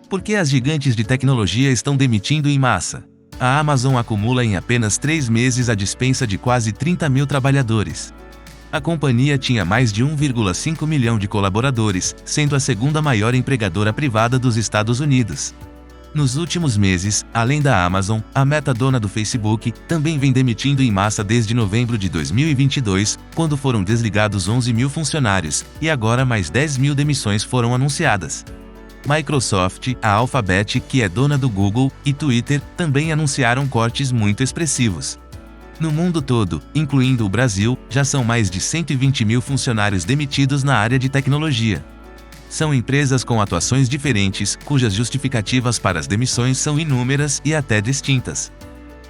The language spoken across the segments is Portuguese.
Por que as gigantes de tecnologia estão demitindo em massa? A Amazon acumula em apenas 3 meses a dispensa de quase 30 mil trabalhadores. A companhia tinha mais de 1,5 milhão de colaboradores, sendo a segunda maior empregadora privada dos Estados Unidos. Nos últimos meses, além da Amazon, a Meta, dona do Facebook, também vem demitindo em massa desde novembro de 2022, quando foram desligados 11 mil funcionários, e agora mais 10 mil demissões foram anunciadas. Microsoft, a Alphabet, que é dona do Google, e Twitter, também anunciaram cortes muito expressivos. No mundo todo, incluindo o Brasil, já são mais de 120 mil funcionários demitidos na área de tecnologia. São empresas com atuações diferentes, cujas justificativas para as demissões são inúmeras e até distintas.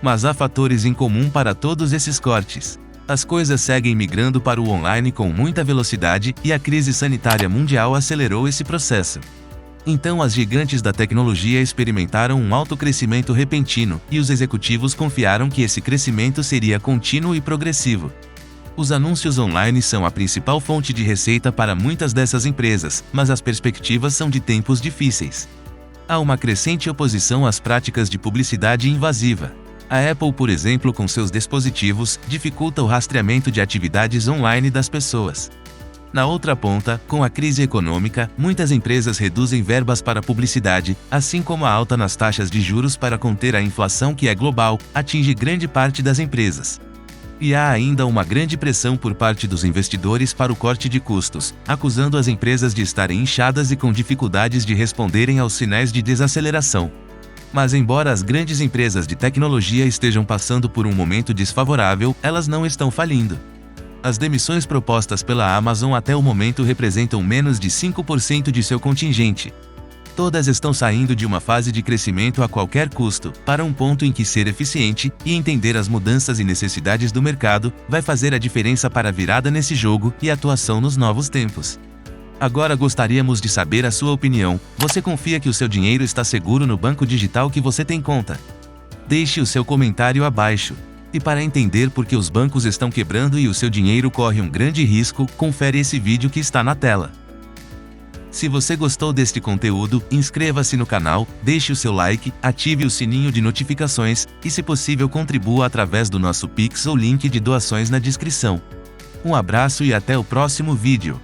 Mas há fatores em comum para todos esses cortes. As coisas seguem migrando para o online com muita velocidade e a crise sanitária mundial acelerou esse processo. Então as gigantes da tecnologia experimentaram um alto crescimento repentino, e os executivos confiaram que esse crescimento seria contínuo e progressivo. Os anúncios online são a principal fonte de receita para muitas dessas empresas, mas as perspectivas são de tempos difíceis. Há uma crescente oposição às práticas de publicidade invasiva. A Apple, por exemplo, com seus dispositivos, dificulta o rastreamento de atividades online das pessoas. Na outra ponta, com a crise econômica, muitas empresas reduzem verbas para publicidade, assim como a alta nas taxas de juros para conter a inflação, que é global, atinge grande parte das empresas. E há ainda uma grande pressão por parte dos investidores para o corte de custos, acusando as empresas de estarem inchadas e com dificuldades de responderem aos sinais de desaceleração. Mas embora as grandes empresas de tecnologia estejam passando por um momento desfavorável, elas não estão falindo. As demissões propostas pela Amazon até o momento representam menos de 5% de seu contingente. Todas estão saindo de uma fase de crescimento a qualquer custo, para um ponto em que ser eficiente e entender as mudanças e necessidades do mercado vai fazer a diferença para a virada nesse jogo e atuação nos novos tempos. Agora gostaríamos de saber a sua opinião. Você confia que o seu dinheiro está seguro no banco digital que você tem conta? Deixe o seu comentário abaixo. E para entender por que os bancos estão quebrando e o seu dinheiro corre um grande risco, confere esse vídeo que está na tela. Se você gostou deste conteúdo, inscreva-se no canal, deixe o seu like, ative o sininho de notificações, e se possível contribua através do nosso Pix ou link de doações na descrição. Um abraço e até o próximo vídeo.